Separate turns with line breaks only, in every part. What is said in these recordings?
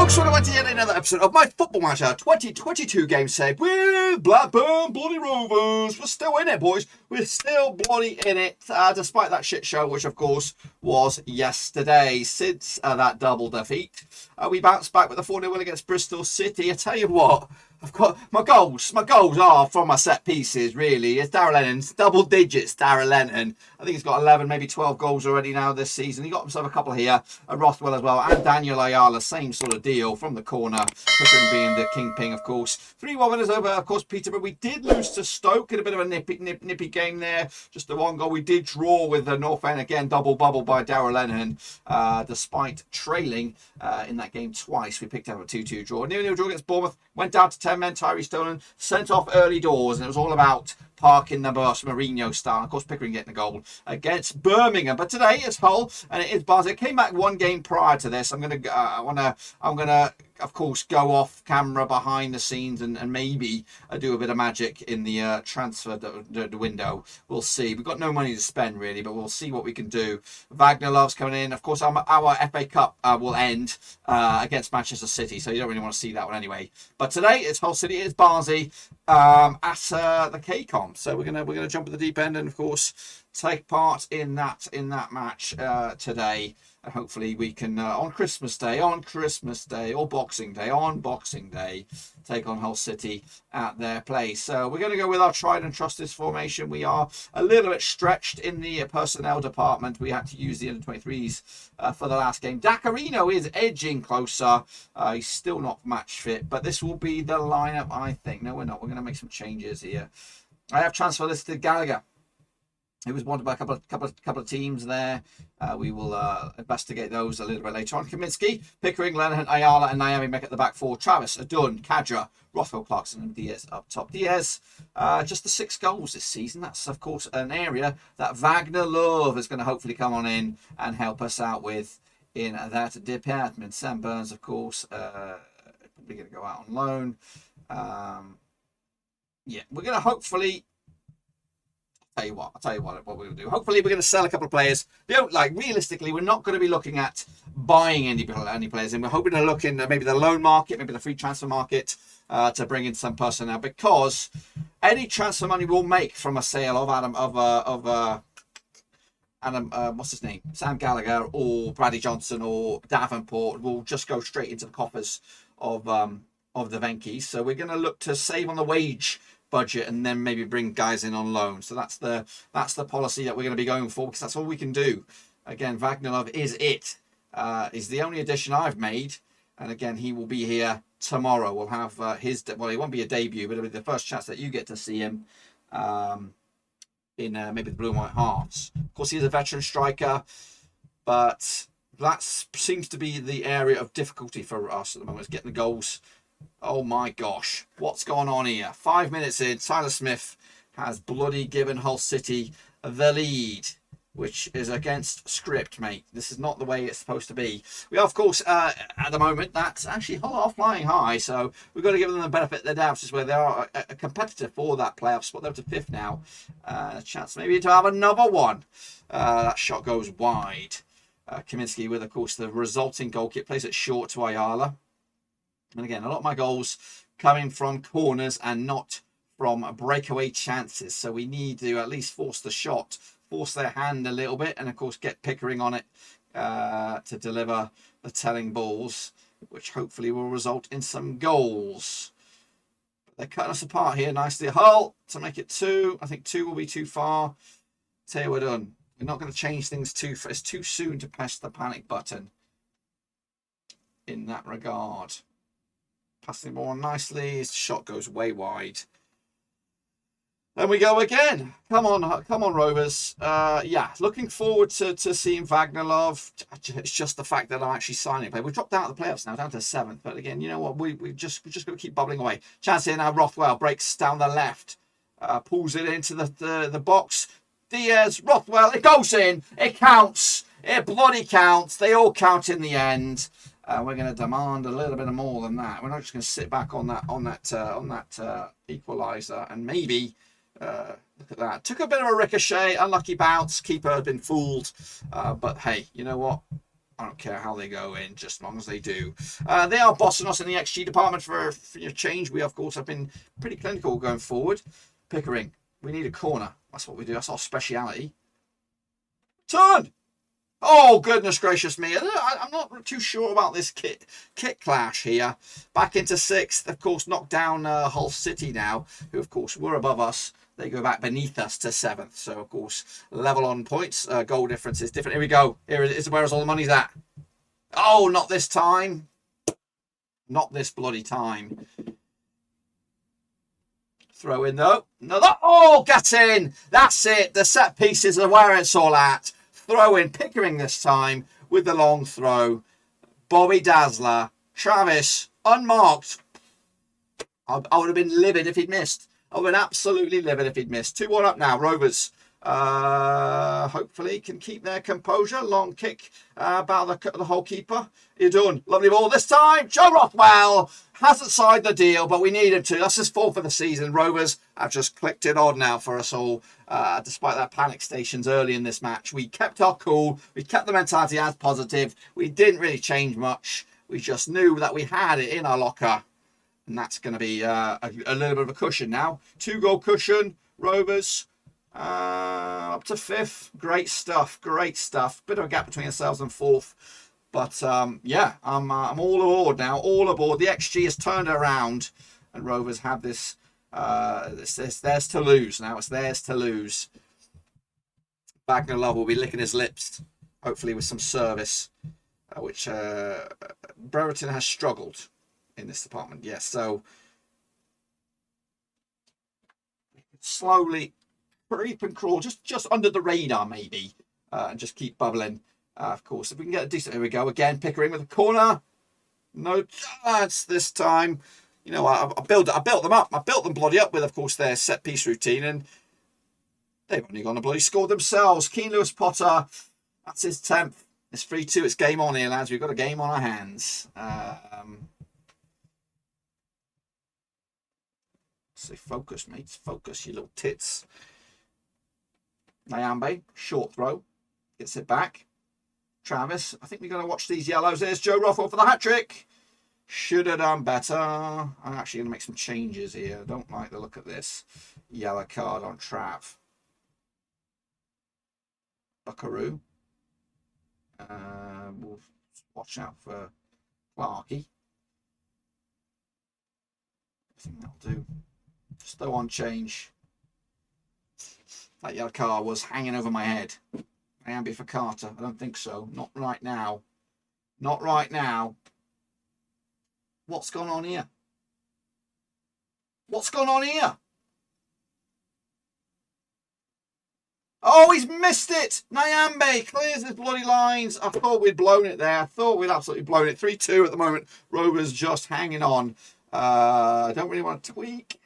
folks, welcome back to yet another episode of my Football Manager 2022 game save with Blackburn Bloody Rovers. We're still in it, boys. We're still bloody in it, despite that shit show, which, of course, was yesterday. Since that double defeat, we bounced back with a 4-0 win against Bristol City. I tell you what, I've got my goals. My goals are from my set pieces, really. It's Darrell Lennon's double digits. Darrell Lennon. I think he's got 11, maybe 12 goals already now this season. He got himself a couple here. Rothwell as well, and Daniel Ayala, same sort of deal from the corner. Pickering being the kingpin, of course. 3-1 winners over, of course, Peterborough. We did lose to Stoke in a bit of a nippy game there. Just the one goal. We did draw with the North End again, double bubble by Darrell Lennon. Despite trailing in that game twice, we picked up a 2-2 draw. 0-0 draw against Bournemouth. Went down to 10 men. Tyree Stolen sent off early doors, and it was all about parking the bus, Mourinho style. Of course, Pickering getting the goal against Birmingham. But today it's Hull and it is Barnsley. It came back one game prior to this. I'm gonna, of course, go off camera behind the scenes and maybe do a bit of magic in the transfer the window. We'll see. We've got no money to spend really, but we'll see what we can do. Wagner Love's coming in. Of course, our FA Cup will end against Manchester City, so you don't really want to see that one anyway. But today it's Hull City. It's Barnsley at the KCOM. So we're gonna jump at the deep end and of course take part in that match today. And hopefully we can on Christmas Day or Boxing Day take on Hull City at their place. So we're going to go with our tried and trusted formation. We are a little bit stretched in the personnel department. We had to use the under-23s for the last game. Dacarino is edging closer. He's still not match fit, but this will be the lineup, I think. No, we're not. We're going to make some changes here. I have transfer listed Gallagher. It was wanted by a couple of teams there. We will investigate those a little bit later on. Kaminsky, Pickering, Lennon, Ayala, and Naomi make at the back four. Travis, Adun, Kadra, Rothwell, Clarkson, and Diaz up top. Diaz, just the 6 goals this season. That's, of course, an area that Wagner Love is going to hopefully come on in and help us out with in that department. Sam Burns, of course, probably going to go out on loan. Yeah, we're going to hopefully... I'll tell you what we're going to do. Hopefully we're going to sell a couple of players. Realistically, we're not going to be looking at buying any players, and we're hoping to look in maybe the loan market, maybe the free transfer market, to bring in some personnel, because any transfer money we'll make from a sale of what's his name, Sam Gallagher or Bradley Johnson or Davenport will just go straight into the coffers of the Venkies. So we're going to look to save on the wage budget and then maybe bring guys in on loan. So that's the policy that we're going to be going for, because that's all we can do. Again, Vagnilov is it. Is the only addition I've made, and again he will be here tomorrow. We'll have it won't be a debut, but it'll be the first chance that you get to see him in maybe the Blue and White Hearts. Of course, he's a veteran striker, but that seems to be the area of difficulty for us at the moment, is getting the goals. Oh my gosh, what's going on here? 5 minutes in, Tyler Smith has bloody given Hull City the lead, which is against script, mate. This is not the way it's supposed to be. We are, of course, at the moment, that's actually Hull are flying high, so we've got to give them the benefit of the doubt, is where they are a competitor for that playoff spot. They're up to 5th now. A chance maybe to have another one. That shot goes wide. Kaminsky with, of course, the resulting goal kick, plays it short to Ayala. And again, a lot of my goals coming from corners and not from breakaway chances. So we need to at least force the shot, force their hand a little bit, and of course get Pickering on it to deliver the telling balls, which hopefully will result in some goals. But they're cutting us apart here nicely. Hull to make it 2. I think 2 will be too far. Tell you what, done. We're not going to change things too fast. It's too soon to press the panic button in that regard. Passing the ball on nicely. His shot goes way wide. Then we go again. Come on, Rovers. Yeah, looking forward to seeing Vagnilov. It's just the fact that I'm actually signing a player. We've dropped out of the playoffs now, down to 7th. But again, you know what? We're just going to keep bubbling away. Chance here now. Rothwell breaks down the left, pulls it into the box. Diaz, Rothwell. It goes in. It counts. It bloody counts. They all count in the end. We're going to demand a little bit more than that. We're not just going to sit back on that equaliser and maybe look at that. Took a bit of a ricochet, unlucky bounce. Keeper had been fooled, but hey, you know what? I don't care how they go in, just as long as they do. They are bossing us in the XG department for a change. We, of course, have been pretty clinical going forward. Pickering, we need a corner. That's what we do. That's our speciality. Turn! Oh, goodness gracious me. I'm not too sure about this kit clash here. Back into 6th. Of course, knocked down Hull City now, who, of course, were above us. They go back beneath us to 7th. So, of course, level on points. Goal difference is different. Here we go. Here it is. Where's all the money's at? Oh, not this time. Not this bloody time. Throw in, though. Another. Oh, get in. That's it. The set pieces are where it's all at. Throw in. Pickering this time with the long throw. Bobby Dazzler. Travis. Unmarked. I would have been livid if he'd missed. I would have been absolutely livid if he'd missed. 2-1 up now. Rovers hopefully can keep their composure. Long kick about the whole keeper. You're done. Lovely ball this time. Joe Rothwell hasn't signed the deal, but we need him to. That's his 4th for the season. Rovers have just clicked it on now for us all. Despite that panic stations early in this match, we kept our cool. We kept the mentality as positive. We didn't really change much. We just knew that we had it in our locker. And that's going to be a little bit of a cushion now. 2-goal cushion, Rovers. Up to 5th. Great stuff. Great stuff. Bit of a gap between ourselves and 4th. But, yeah, I'm all aboard now. All aboard. The XG has turned around. And Rovers have this. It's theirs to lose now. It's theirs to lose. Wagner Love will be licking his lips. Hopefully with some service. Which Brereton has struggled in this department. Yes, so slowly creep and crawl just under the radar maybe, and just keep bubbling. Of course, if we can get a decent, here we go again. Pickering with a corner, no chance this time. You know, I built them up. I built them bloody up with, of course, their set piece routine, and they've only gone to bloody score themselves. Keane Lewis Potter, that's his 10th. It's 3-2. It's game on here, lads. We've got a game on our hands. Say focus, mates. Focus, you little tits. Nyambe, short throw. Gets it back. Travis, I think we're going to watch these yellows. There's Joe Rothwell for the hat-trick. Should have done better. I'm actually going to make some changes here. I don't like the look of this. Yellow card on Trav. Buckaroo. We'll watch out for Clarkey. I think that'll do. Just throw on change. That yellow card was hanging over my head. I am for Carter. I don't think so. Not right now. Not right now. What's gone on here? What's gone on here? Oh, he's missed it. Nyambe clears his bloody lines. I thought we'd blown it there. I thought we'd absolutely blown it. 3-2 at the moment. Rovers just hanging on. I don't really want to tweak.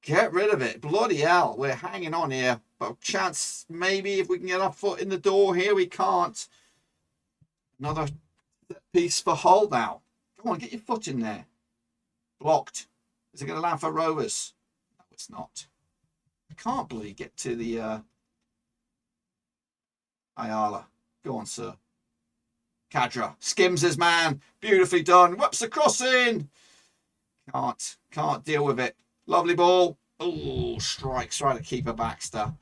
Get rid of it. Bloody hell. We're hanging on here. But chance maybe if we can get our foot in the door here. We can't. Another piece for Hull now. Come on, get your foot in there. Blocked. Is it going to land for Rovers? No, it's not. I can't bloody get to the Ayala. Go on, sir. Kadra skims his man. Beautifully done. Whips the cross in. Can't deal with it. Lovely ball. Oh, strikes right at keeper Baxter.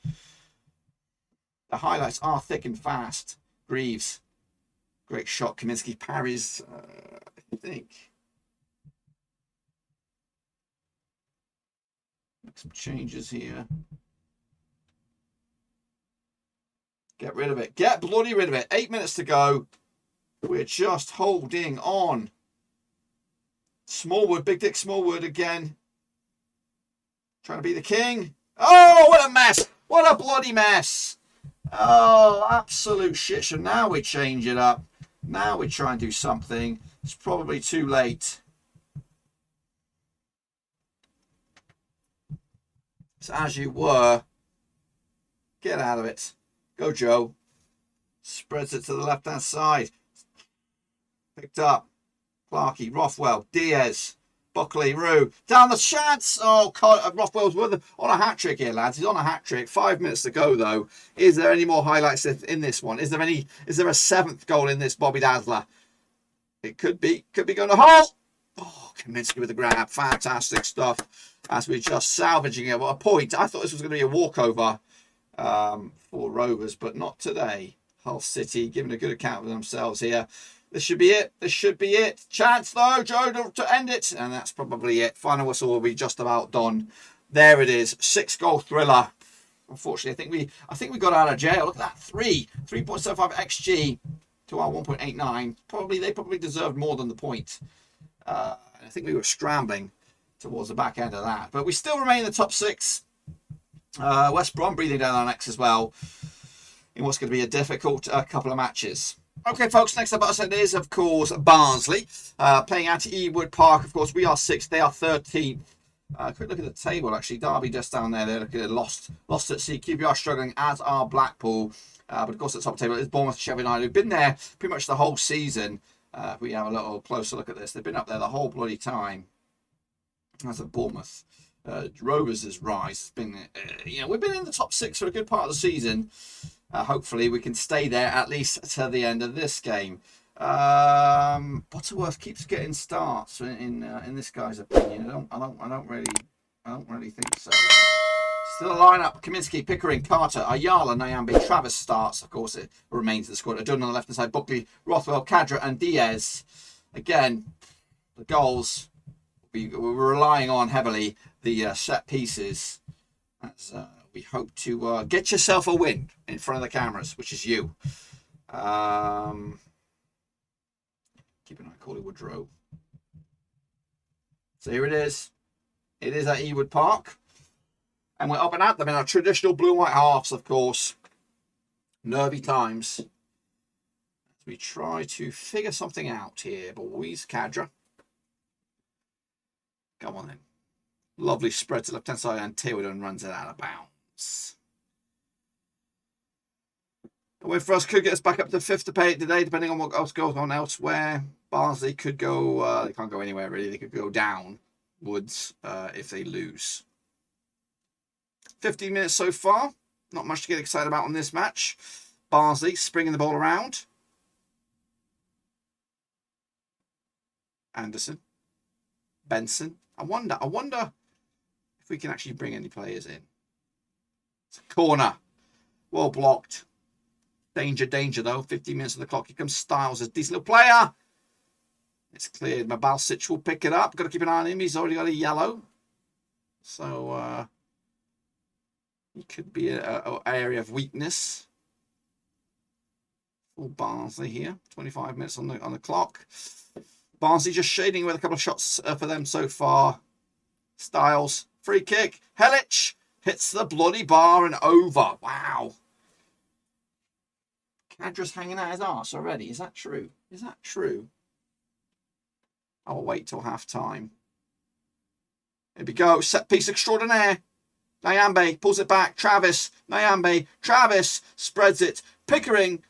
The highlights are thick and fast. Greaves. Great shot. Kaminsky parries, I think. Make some changes here. Get rid of it. Get bloody rid of it. 8 minutes to go. We're just holding on. Smallwood, Big Dick Smallwood again. Trying to be the king. Oh, what a mess. What a bloody mess. Oh, absolute shit. So now we change it up. Now we try and do something. It's probably too late. So as you were, get out of it. Go, Joe. Spreads it to the left-hand side. Picked up. Clarkey, Rothwell, Diaz. Buckley, Roo, down the chance. Oh, Rothwell's on a hat-trick here, lads. He's on a hat-trick. 5 minutes to go, though. Is there any more highlights in this one? Is there a seventh goal in this, Bobby Dazzler? It could be going to hole. Oh, Kaminsky with the grab. Fantastic stuff. As we're just salvaging it. What a point. I thought this was going to be a walkover for Rovers, but not today. Hull City giving a good account of themselves here. This should be it. This should be it. Chance, though, Joe, to end it. And that's probably it. Final whistle will be just about done. There it is. 6-goal thriller. Unfortunately, I think we got out of jail. Look at that. 3.75 XG to our 1.89. They probably deserved more than the point. I think we were scrambling towards the back end of that. But we still remain in the top 6. West Brom breathing down our necks as well in what's going to be a difficult couple of matches. Okay, folks, next up it is, of course, Barnsley. Playing at Ewood Park. Of course, we are 6th. They are 13th. Quick look at the table, actually. Derby just down there. They're looking at lost at sea. QPR struggling, as are Blackpool. But, of course, at the top table is Bournemouth, Sheffield United, who've been there pretty much the whole season. If we have a little closer look at this, they've been up there the whole bloody time. As at Bournemouth. Rovers' rise has been, we've been in the top 6 for a good part of the season. Hopefully we can stay there at least to the end of this game. Butterworth keeps getting starts in this guy's opinion. I don't really think so. Still a lineup: Kaminsky, Pickering, Carter, Ayala, Nyambe, Travis starts. Of course, it remains the squad. Dunn on the left hand side: Buckley, Rothwell, Cadra, and Diaz. Again, the goals we're relying on heavily. The set pieces. As we hope to get yourself a win in front of the cameras, which is you. Keep an eye on Corley Woodrow. So here it is. It is at Ewood Park. And we're up and at them in our traditional blue and white halves, of course. Nervy times. As we try to figure something out here, boys. Cadra. Come on then. Lovely spread to the left-hand side, and Taylor runs it out of bounds. The win for us could get us back up to 5th to pay it today, depending on what else goes on elsewhere. Barnsley could go, they can't go anywhere really. They could go downwards if they lose. 15 minutes so far. Not much to get excited about on this match. Barnsley springing the ball around. Anderson. Benson. I wonder if we can actually bring any players in. It's a corner. Well blocked. Danger though. 15 minutes on the clock. Here comes Styles, a decent little player. It's cleared. Mabalsic will pick it up. Got to keep an eye on him. He's already got a yellow. So he could be an area of weakness. For Barnsley here. 25 minutes on the clock. Barnsley just shading with a couple of shots for them so far. Styles, free kick. Helich hits the bloody bar and over. Wow. Cadra's hanging out his arse already. Is that true? Is that true? I'll wait till half time. Here we go. Set piece extraordinaire. Nyambe pulls it back. Travis. Nyambe. Travis spreads it. Pickering.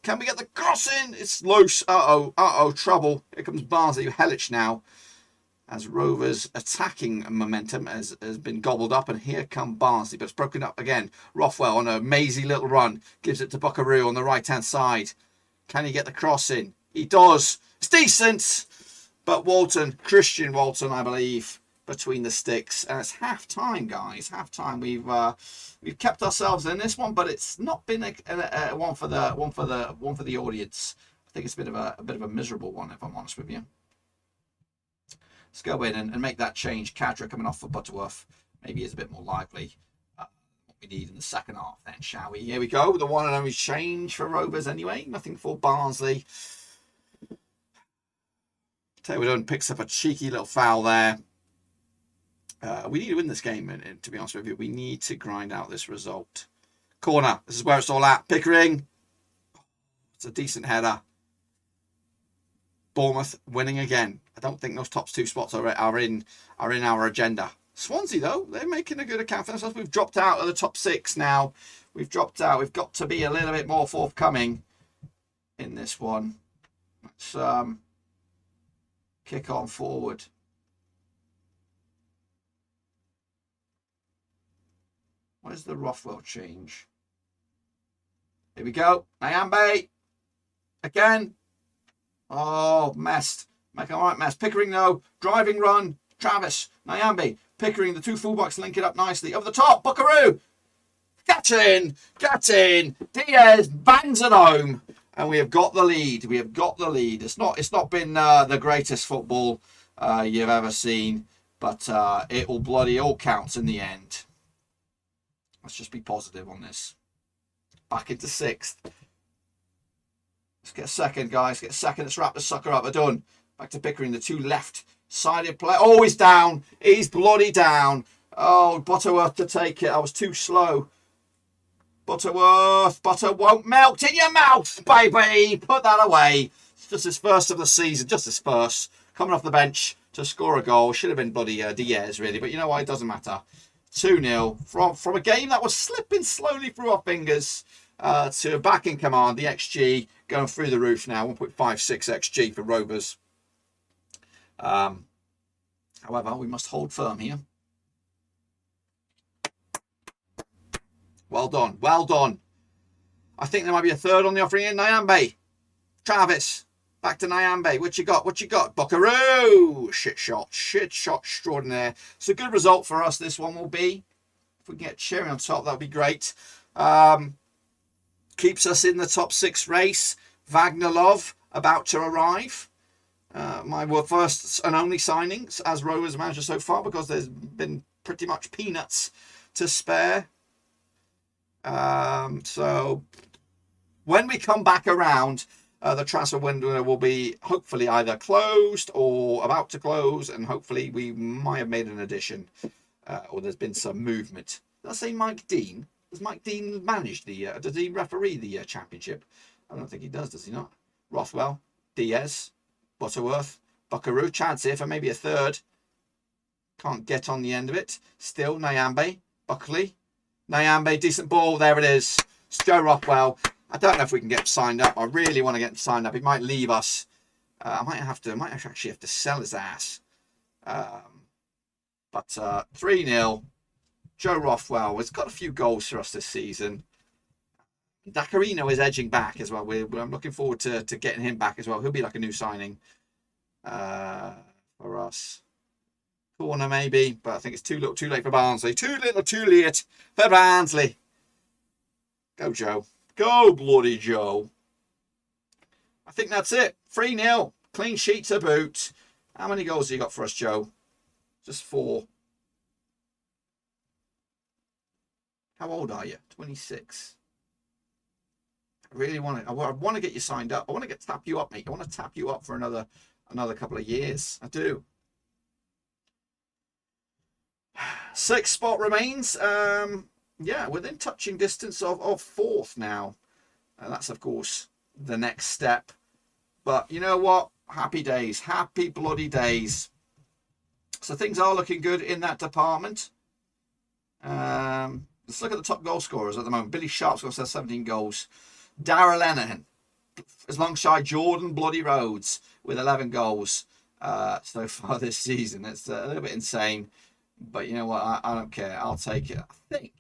Can we get the cross in? It's loose. Uh-oh. Trouble. Here comes Barnsley. Helich now. As Rovers' attacking momentum has been gobbled up. And here come Barnsley. But it's broken up again. Rothwell on a mazy little run. Gives it to Buckaroo on the right-hand side. Can he get the cross in? He does. It's decent. But Christian Walton, I believe, between the sticks. And it's half-time, guys. Half-time. We've kept ourselves in this one, but it's not been a one for the audience. I think it's a bit of a miserable one, if I'm honest with you. Let's go in and make that change. Cadra coming off for Butterworth. Maybe is a bit more lively. What we need in the second half then, shall we? Here we go. The one and only change for Rovers anyway. Nothing for Barnsley. Taylor picks up a cheeky little foul there. We need to win this game, and to be honest with you, we need to grind out this result. Corner. This is where it's all at. Pickering. It's a decent header. Bournemouth winning again. I don't think those top 2 spots are in our agenda. Swansea, though, they're making a good account for themselves. We've dropped out of the top 6 now. We've dropped out. We've got to be a little bit more forthcoming in this one. Let's kick on forward. Where's the Rothwell change? Here we go. Nyambe. Again. Oh, messed. Make a right mess. Pickering, though. Driving run. Travis. Nyambe. Pickering. The two fullbacks link it up nicely. Over the top. Buckaroo. Get in. Get in. Diaz bangs it home. And we have got the lead. We have got the lead. It's not been the greatest football you've ever seen. But it all counts in the end. Let's just be positive on this. Back into 6th. Let's get a second, guys. Get a second. Let's wrap the sucker up. We're done. Back to Pickering. The two left-sided play. Oh, he's down. He's bloody down. Oh, Butterworth to take it. I was too slow. Butterworth. Butter won't melt in your mouth, baby. Put that away. It's just his first of the season. Just his first. Coming off the bench to score a goal. Should have been bloody Diaz, really. But you know what? It doesn't matter. 2-0 from a game that was slipping slowly through our fingers to back in command. The XG going through the roof now. 1.56 XG for Rovers. However, we must hold firm here. Well done. Well done. I think there might be a third on the offering in. Nyambe. Travis. Back to Nyambe. What you got? What you got? Buckaroo. Shit shot. Shit shot extraordinaire. It's a good result for us. This one will be. If we can get cherry on top, that would be great. Keeps us in the top 6 race. Wagnerlov about to arrive. My first and only signings as Rovers manager so far, because there's been pretty much peanuts to spare. So when we come back around, the transfer window will be hopefully either closed or about to close, and hopefully we might have made an addition, or there's been some movement. Did I say Mike Dean? Does Mike Dean manage the? Does he referee the championship? I don't think he does he not? Rothwell, Diaz, Butterworth, Buckaroo, chance here for maybe a third. Can't get on the end of it. Still Nyambe, Buckley, Nyambe, decent ball. There it is. It's Joe Rothwell. I don't know if we can get signed up. I really want to get signed up. He might leave us. I might actually have to sell his ass. But 3-0. Joe Rothwell has got a few goals for us this season. Dacarino is edging back as well. I'm looking forward to getting him back as well. He'll be like a new signing for us. Corner maybe, but I think it's too little, too late for Barnsley. Too little, too late for Barnsley. Go, Joe. Go, bloody Joe. I think that's it. 3-0. Clean sheet to boot. How many goals have you got for us, Joe? Just 4. How old are you? 26. I really want to. I want to get you signed up. I want to tap you up, mate. I want to tap you up for another couple of years. I do. 6th spot remains. Yeah, within touching distance of 4th now. And that's, of course, the next step. But you know what? Happy days. Happy bloody days. So things are looking good in that department. Let's look at the top goal scorers at the moment. Billy Sharp's got 17 goals. Darragh Lenihan, alongside Jordan Bloody Rhodes, with 11 goals so far this season. It's a little bit insane. But you know what? I don't care. I'll take it. I think.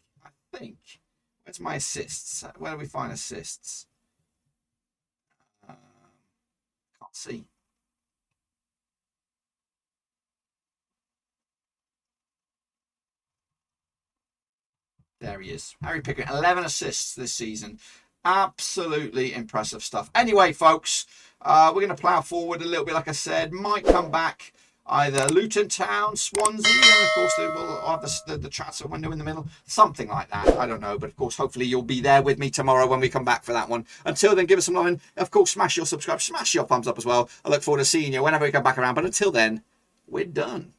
Where's my assists? Where do we find assists? Can't see. There he is. Harry Pickering, 11 assists this season. Absolutely impressive stuff. Anyway, folks, we're going to plough forward a little bit, like I said. Might come back either Luton Town, Swansea, and of course they will have the transfer window in the middle. Something like that. I don't know. But of course, hopefully you'll be there with me tomorrow when we come back for that one. Until then, give us some love. And of course, smash your subscribe, smash your thumbs up as well. I look forward to seeing you whenever we come back around. But until then, we're done.